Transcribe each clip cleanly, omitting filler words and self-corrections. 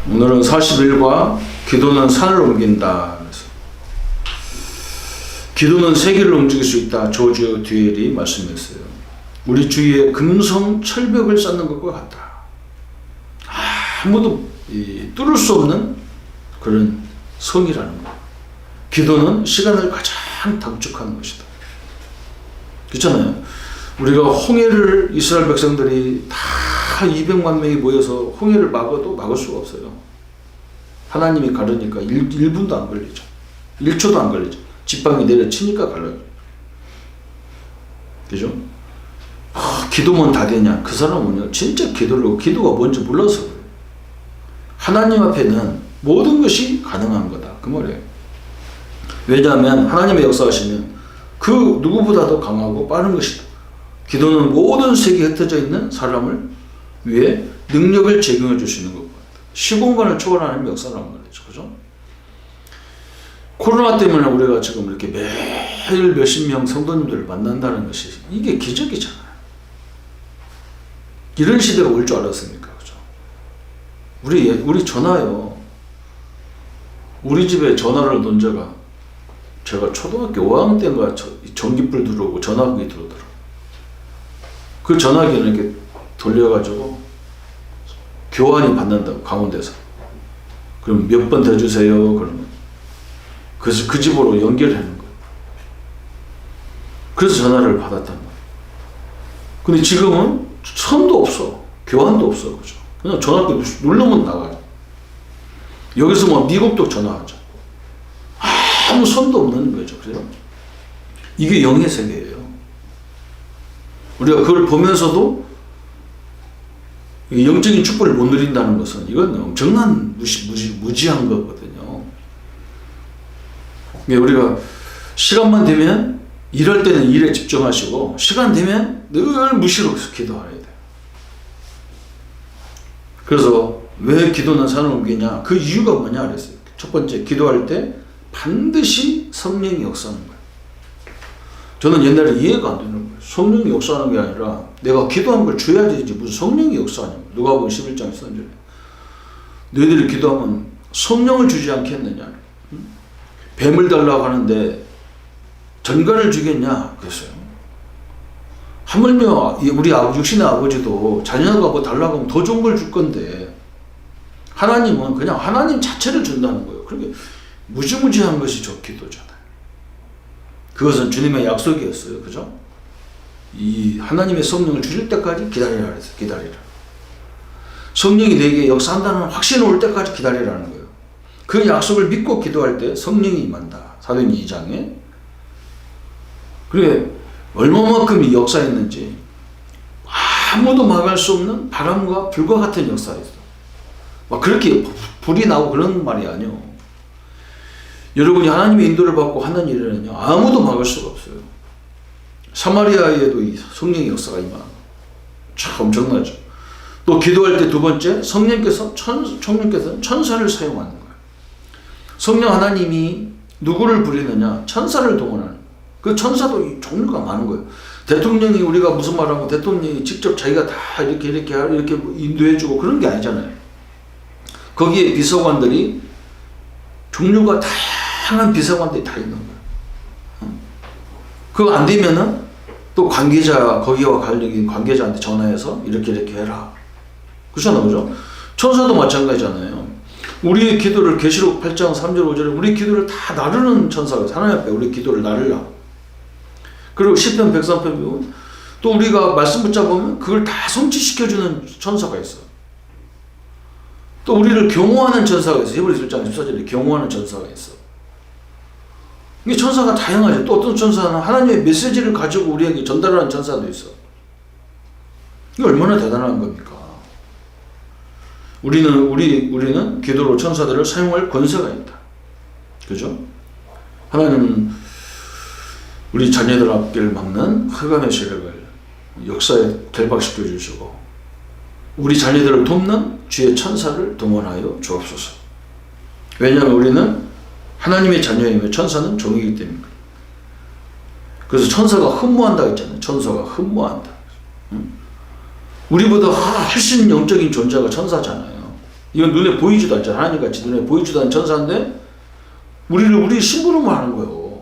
오늘은 40일과 기도는 산을 옮긴다. 그래서 기도는 세계를 움직일 수 있다. 조지 듀엘이 말씀했어요. 우리 주위에 금성 철벽을 쌓는 것과 같다. 아무도 뚫을 수 없는 그런 성이라는 거. 기도는 시간을 가장 단축하는 것이다. 그렇잖아요. 우리가 홍해를 이스라엘 백성들이 다 200만 명이 모여서 홍해를 막아도 막을 수가 없어요. 하나님이 가르니까 1분도 안 걸리죠. 1초도 안 걸리죠. 지팡이 내려치니까 갈라요. 그죠? 기도면 다 되냐? 그 사람은요, 진짜 기도가 뭔지 몰라서 그래요. 하나님 앞에는 모든 것이 가능한 거다. 그 말이에요. 왜냐하면 하나님의 역사하시면 그 누구보다도 강하고 빠른 것이다. 기도는 모든 세계에 흩어져 있는 사람을 위해 능력을 제공해 주시는 것입니다. 시공간을 초월하는 역사라는 말이죠. 그죠? 코로나 때문에 우리가 지금 이렇게 매일 몇십 명 성도님들을 만난다는 것이 이게 기적이잖아요. 이런 시대가 올 줄 알았습니까? 그죠? 우리 전화요. 우리 집에 전화를 놓은 제가 초등학교 5학년 때인가 전기불 들어오고 전화기 들어오더라고요. 그 전화기는 이렇게 돌려가지고 교환이 받는다고, 강원도에서. 그럼 몇 번 더 주세요. 그러면. 그래서 그 집으로 연결하는 거예요. 그래서 전화를 받았단 말이에요. 근데 지금은 선도 없어. 교환도 없어. 그죠? 그냥 전화기 누르면 나가요. 여기서 뭐 미국도 전화하죠. 아무 선도 없는 거죠. 그래요? 이게 영의 세계예요. 우리가 그걸 보면서도 영적인 축복을 못 누린다는 것은 이건 엄청난 무지한 거거든요. 우리가 시간만 되면 일할 때는 일에 집중하시고 시간 되면 늘 무시로 기도해야 돼요. 그래서 왜 기도는 산을 옮기냐? 그 이유가 뭐냐 그랬어요. 첫 번째, 기도할 때 반드시 성령이 역사하는 거예요. 저는 옛날에 이해가 안 되는 거예요. 성령이 역사하는 게 아니라 내가 기도한 걸 줘야 되지 무슨 성령이 역사하냐고. 누가복음 11장 선전에 너희들이 기도하면 성령을 주지 않겠느냐. 뱀을 달라고 하는데 전갈을 주겠냐 그랬어요. 하물며 우리 육신의 아버지도 자녀가 뭐 달라고 하면 더 좋은 걸 줄 건데 하나님은 그냥 하나님 자체를 준다는 거예요. 그렇게 무지무지한 것이 기도잖아요. 그것은 주님의 약속이었어요. 그죠? 이 하나님의 성령을 주실 때까지 기다리라 그랬어요. 기다리라. 성령이 내게 역사한다는 확신이 올 때까지 기다리라는 거예요. 그 약속을 믿고 기도할 때 성령이 임한다. 사도행전 2장에. 그게 얼마만큼 역사했는지 아무도 막을 수 없는 바람과 불과 같은 역사였어요. 막 그렇게 불이 나고 그런 말이 아니에요. 여러분이 하나님의 인도를 받고 하는 일은요, 아무도 막을 수가 없어요. 사마리아에도 이 성령의 역사가 임하는 거예요. 참 엄청나죠. 또 기도할 때 두 번째, 성령께서는 천사를 사용하는 거예요. 성령 하나님이 누구를 부리느냐? 천사를 동원하는 거예요. 그 천사도 종류가 많은 거예요. 대통령이 우리가 무슨 말하고 대통령이 직접 자기가 다 이렇게 인도해주고 그런 게 아니잖아요. 거기에 비서관들이 종류가 다양한 비서관들이 다 있는 거예요. 그거 안 되면은 또 거기와 관련된 관계자한테 전화해서 이렇게 해라. 그렇잖아요. 그죠? 천사도 마찬가지잖아요. 우리의 기도를 계시록 8장 3절 5절에 우리 기도를 다 나르는 천사가 하나님 앞에 우리 기도를 나르라. 그리고 시편 103편 보면 또 우리가 말씀 붙잡으면 그걸 다 성취시켜주는 천사가 있어. 또 우리를 경호하는 천사가 있어. 히브리서 1장 14절에 경호하는 천사가 있어. 이게 천사가 다양하죠. 또 어떤 천사는 하나님의 메시지를 가지고 우리에게 전달하는 천사도 있어. 이게 얼마나 대단한 겁니까? 우리는 기도로 천사들을 사용할 권세가 있다. 그죠? 하나님은 우리 자녀들 앞길을 막는 흑암의 세력을 역사에 결박시켜 주시고 우리 자녀들을 돕는 주의 천사를 동원하여 주옵소서. 왜냐하면 우리는 하나님의 자녀이며 천사는 종이기 때문에. 그래서 천사가 흠모한다 했잖아요. 천사가 흠모한다. 우리보다 훨씬 영적인 존재가 천사잖아요. 이건 눈에 보이지도 않잖아. 하나님같이 눈에 보이지도 않는 천사인데 우리 심부름을 하는 거예요.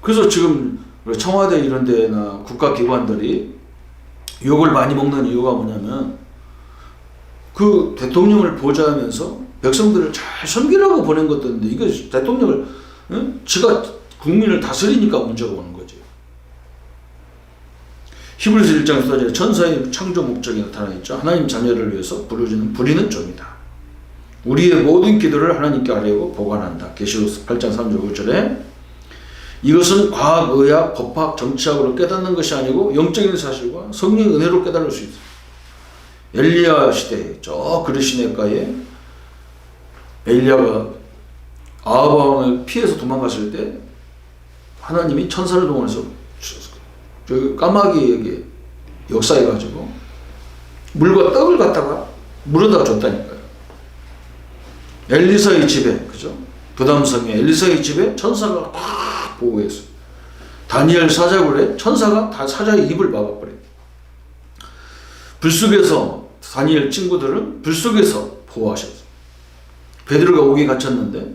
그래서 지금 청와대 이런 데나 국가기관들이 욕을 많이 먹는 이유가 뭐냐면 그 대통령을 보좌하면서 백성들을 잘 섬기라고 보낸 것들인데 이게 대통령을 지가 국민을 다스리니까 문제가 오는 거지. 히브리서 1장 14절에 천사의 창조 목적이 나타나 있죠. 하나님 자녀를 위해서 부리는 종이다. 우리의 모든 기도를 하나님께 아뢰고 보관한다. 계시록 8장 3절 5절에 이것은 과학, 의학, 법학, 정치학으로 깨닫는 것이 아니고 영적인 사실과 성령의 은혜로 깨달을 수 있다. 엘리야 시대에 저 그르시네가에 엘리야가 아합 왕을 피해서 도망갔을 때 하나님이 천사를 동원해서 저 까마귀에게 역사해가지고 물과 떡을 갖다가 물어다 줬다니까요. 엘리사의 집에, 그죠? 부담성에 엘리사의 집에 천사가 다 보호했어요. 다니엘 사자굴에 천사가 다 사자의 입을 막아버려요. 불 속에서 다니엘 친구들은 불 속에서 보호하셨어요. 베드로가 옥에 갇혔는데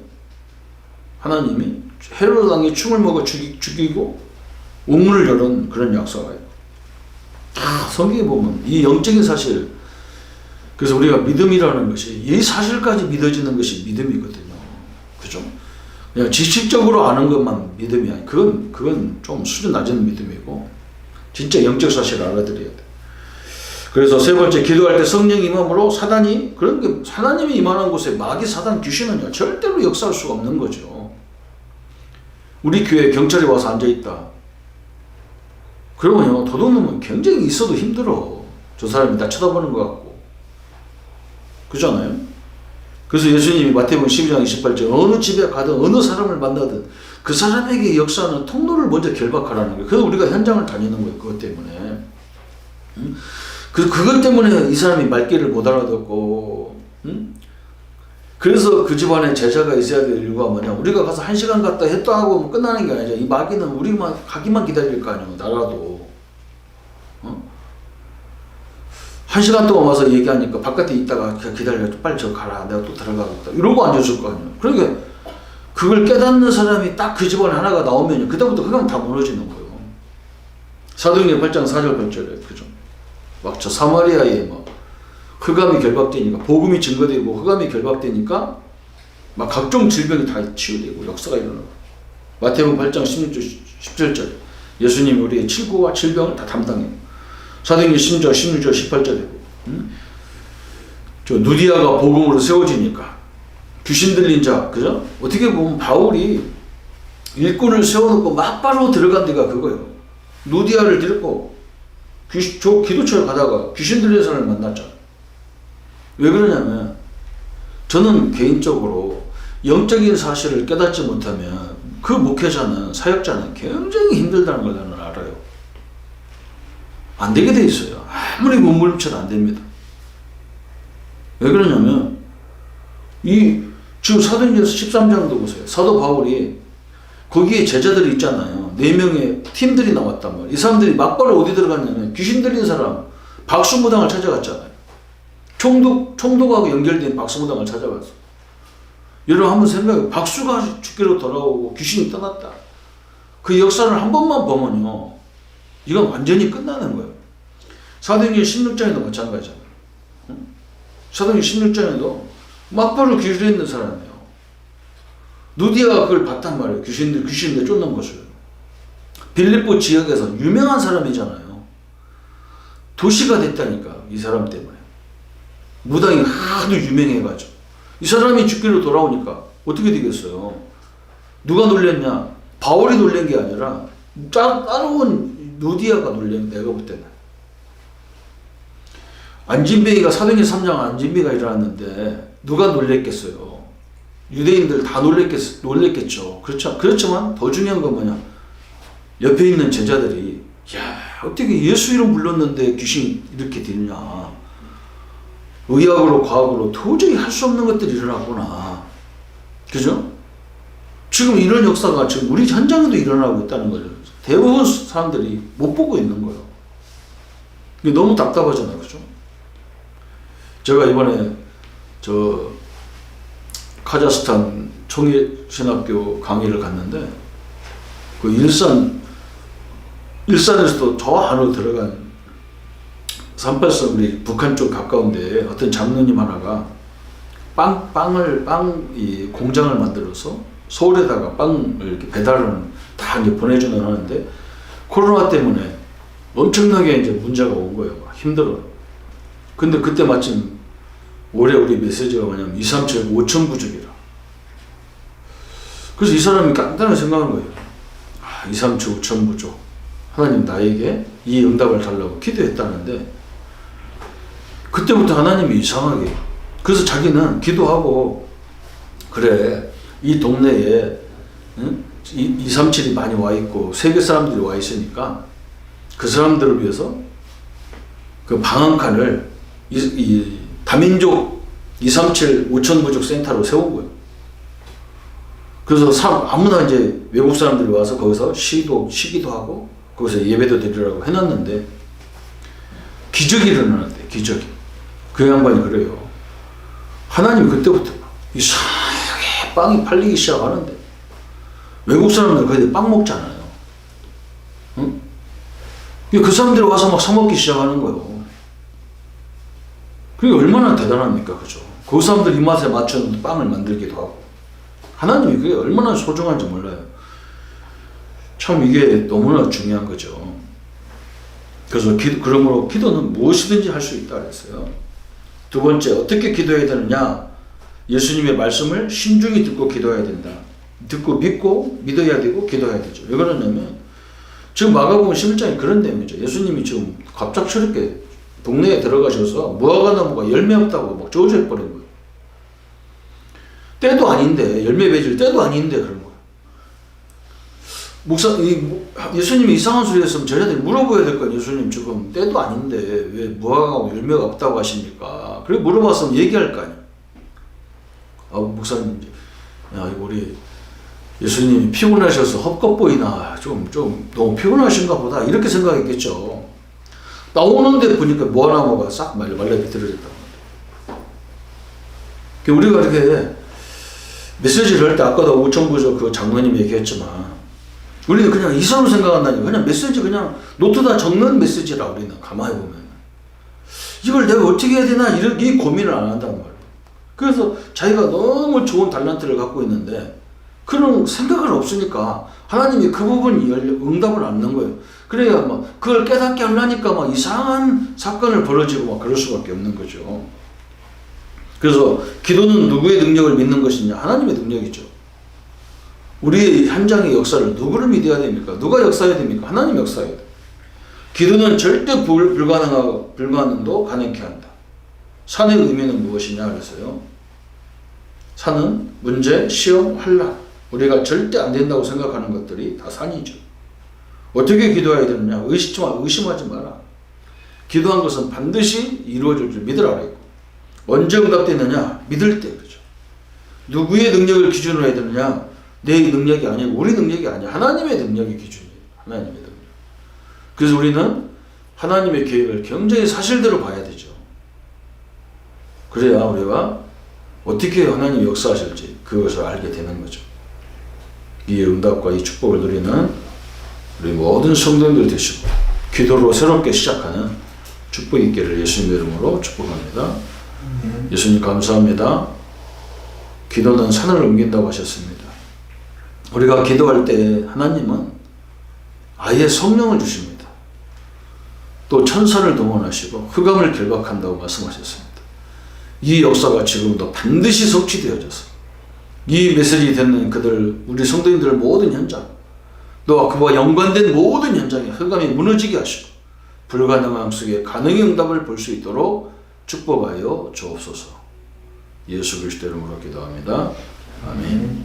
하나님이 헤로드 왕이 충을 먹어 죽이고 우물을 열은 그런 약속이에요. 다 성경에 보면 이 영적인 사실, 그래서 우리가 믿음이라는 것이 이 사실까지 믿어지는 것이 믿음이거든요. 그죠? 그냥 지식적으로 아는 것만 믿음이 아니, 그건 좀 수준 낮은 믿음이고 진짜 영적 사실을 알아들여야 돼. 그래서 세 번째, 기도할 때 성령 임함으로 사단이, 그런 게 하나님이 임하는 곳에 마귀, 사단, 귀신은요 절대로 역사할 수가 없는 거죠. 우리 교회에 경찰이 와서 앉아있다. 그러면요 도둑놈은 굉장히 있어도 힘들어. 저 사람이 나 쳐다보는 것 같고. 그렇잖아요? 그래서 예수님이 마태복음 12장 28절 어느 집에 가든 어느 사람을 만나든 그 사람에게 역사하는 통로를 먼저 결박하라는 거예요. 그래서 우리가 현장을 다니는 거예요. 그것 때문에. 그것 때문에 이 사람이 말귀를 못 알아듣고, 그래서 그 집안에 제자가 있어야 될 이유가 뭐냐. 우리가 가서 1시간 갔다 했다 하고 뭐 끝나는 게 아니죠. 이 마귀는 우리만 가기만 기다릴 거 아니에요. 나라도. 1시간 동안 와서 얘기하니까 바깥에 있다가 기다려. 빨리 저 가라. 내가 또 들어가겠다. 이러고 앉아줄 거 아니에요. 그러니까 그걸 깨닫는 사람이 딱 그 집안 하나가 나오면 그다음부터 그냥 다 무너지는 거예요. 사도행전 8장 4절 8절에 그죠. 막 저 사마리아에 막 흑암이 결박되니까, 복음이 증거되고 흑암이 결박되니까 막 각종 질병이 다 치유되고 역사가 일어나고. 마태복음 8장 16절 17절 예수님이 우리의 칠고와 질병을 다 담당해요. 사도행전 16절 18절에 저 누디아가 복음으로 세워지니까 귀신 들린 자, 그죠? 어떻게 보면 바울이 일꾼을 세워놓고 막바로 들어간 데가 그거예요. 누디아를 데리고 기도처에 가다가 귀신 들린 사람을 만났잖아요. 왜 그러냐면 저는 개인적으로 영적인 사실을 깨닫지 못하면 그 목회자는, 사역자는 굉장히 힘들다는 걸 나는 알아요. 안 되게 돼 있어요. 아무리 몸부림쳐도 안 됩니다. 왜 그러냐면 지금 사도행전 13장도 보세요. 사도 바울이 거기에 제자들이 있잖아요. 4명의 팀들이 나왔단 말이에요. 이 사람들이 막바로 어디 들어갔냐면 귀신 들린 사람 박수무당을 찾아갔잖아요. 총독하고 연결된 박수무당을 찾아갔어. 여러분 한번 생각해요. 박수가 죽기로 돌아오고 귀신이 떠났다. 그 역사를 한 번만 보면요, 이건 완전히 끝나는 거예요. 사도행전 16장에도 마찬가지잖아요. 사도행전 16장에도 막바로 귀신에 있는 사람이에요. 누디아가 그걸 봤단 말이에요. 귀신들 쫓는 것을. 빌립보 지역에서 유명한 사람이잖아요. 도시가 됐다니까, 이 사람 때문에. 무당이 하도 유명해가지고. 이 사람이 죽기로 돌아오니까 어떻게 되겠어요? 누가 놀랬냐? 바울이 놀란 게 아니라 따라온 누디아가 놀란, 내가 볼 때는. 안진뱅이가, 사도행전 3장 안진뱅이가 일어났는데 누가 놀랬겠어요? 유대인들 다 놀랬겠죠. 그렇지만 더 중요한 건 뭐냐? 옆에 있는 제자들이, 야, 어떻게 예수 이름 불렀는데 귀신이 이렇게 들냐? 의학으로 과학으로 도저히 할 수 없는 것들이 일어났구나. 그죠? 지금 이런 역사가 지금 우리 현장에도 일어나고 있다는 거죠. 대부분 사람들이 못 보고 있는 거예요. 이게 너무 답답하잖아요. 그죠? 제가 이번에 저 카자흐스탄 총회신학교 강의를 갔는데 그 일산에서도 저 안으로 들어간 38선 우리 북한 쪽 가까운데 어떤 장로님 하나가 이 공장을 만들어서 서울에다가 빵을 이렇게 배달하는 다 이제 보내주는 하는데 코로나 때문에 엄청나게 이제 문제가 온 거예요. 막 힘들어. 근데 그때 마침 올해 우리 메시지가 뭐냐면 237 5천 부족이라. 그래서 이 사람이 간단하게 생각한 거예요. 237 5천 부족. 하나님 나에게 이 응답을 달라고 기도했다는데 그때부터 하나님이 이상하게 그래서 자기는 기도하고 그래 이 동네에 237이 많이 와 있고 세계 사람들이 와 있으니까 그 사람들을 위해서 그 방한칸을 이 다민족 237 5천 부족 센터로 세운 거예요. 그래서 아무나 이제 외국 사람들이 와서 거기서 쉬기도 하고 거기서 예배도 드리라고 해놨는데 기적이 일어나는데 기적이 그 양반이 그래요. 하나님이 그때부터 이상하게 빵이 팔리기 시작하는데 외국 사람들 거의 빵 먹잖아요. 응? 그 사람들이 와서 막 사먹기 시작하는 거예요. 그게 얼마나 대단합니까, 그죠? 그 사람들 입맛에 맞춰서 빵을 만들기도 하고 하나님이 그게 얼마나 소중한지 몰라요. 참 이게 너무나 중요한 거죠. 그래서 그러므로 기도는 무엇이든지 할 수 있다 그랬어요. 두 번째, 어떻게 기도해야 되느냐? 예수님의 말씀을 신중히 듣고 기도해야 된다. 듣고 믿고 믿어야 되고 기도해야 되죠. 왜 그러냐면 지금 마가복음 11장이 그런 내용이죠. 예수님이 지금 갑작스럽게 동네에 들어가셔서 무화과 나무가 열매 없다고 막 저주해버린 거예요. 때도 아닌데 열매 맺을 때도 아닌데 그런 거예요. 예수님이 이상한 소리 했으면 저희한테 물어봐야 될 거 아니에요. 예수님 지금 때도 아닌데 왜 무화과가 열매가 없다고 하십니까? 그래 물어봤으면 얘기할 거 아니에요. 목사님, 야 이거 우리 예수님이 피곤하셔서 헛것 보이나 좀 너무 피곤하신가 보다 이렇게 생각했겠죠. 나오는데 보니까 무화과나무가 싹 말라 비틀어졌다고. 우리가 이렇게 메시지를 할 때 아까도 오천부조 그 장로님 얘기했지만 우리는 그냥 이상으로 생각한다니까. 그냥 메시지 그냥 노트다 적는 메시지라 우리는 가만히 보면 이걸 내가 어떻게 해야 되나 이 고민을 안 한단 말이에요. 그래서 자기가 너무 좋은 달란트를 갖고 있는데 그런 생각은 없으니까 하나님이 그 부분 응답을 안 넣는 거예요. 그래야 막 그걸 깨닫게 하려니까 막 이상한 사건을 벌어지고 막 그럴 수밖에 없는 거죠. 그래서 기도는 누구의 능력을 믿는 것이냐? 하나님의 능력이죠. 우리의 현장의 역사를 누구를 믿어야 됩니까? 누가 역사해야 됩니까? 하나님 역사해야 돼. 기도는 절대 불가능도 가능케 한다. 산의 의미는 무엇이냐 그래서요. 산은 문제, 시험, 환난. 우리가 절대 안 된다고 생각하는 것들이 다 산이죠. 어떻게 기도해야 되느냐? 의심하지 마라. 기도한 것은 반드시 이루어질 줄 믿으라 그랬고 언제 응답되느냐? 믿을 때 그렇죠. 누구의 능력을 기준으로 해야 되느냐? 내 능력이 아니고 우리 능력이 아니야. 하나님의 능력이 기준이에요. 하나님의 능력. 그래서 우리는 하나님의 계획을 굉장히 사실대로 봐야 되죠. 그래야 우리가 어떻게 하나님이 역사하실지 그것을 알게 되는 거죠. 이 응답과 이 축복을 누리는 우리 모든 성도님들 되시고 기도로 새롭게 시작하는 축복이 있기를 예수님의 이름으로 축복합니다. 예수님 감사합니다. 기도는 산을 옮긴다고 하셨습니다. 우리가 기도할 때 하나님은 아예 성령을 주십니다. 또 천사를 동원하시고 흑암을 결박한다고 말씀하셨습니다. 이 역사가 지금도 반드시 성취되어져서 이 메시지 듣는 우리 성도님들 모든 현장 또 그와 연관된 모든 현장에 흑암이 무너지게 하시고 불가능함 속에 가능의 응답을 볼 수 있도록 축복하여 주옵소서. 예수 그리스도 이름으로 기도합니다. 아멘.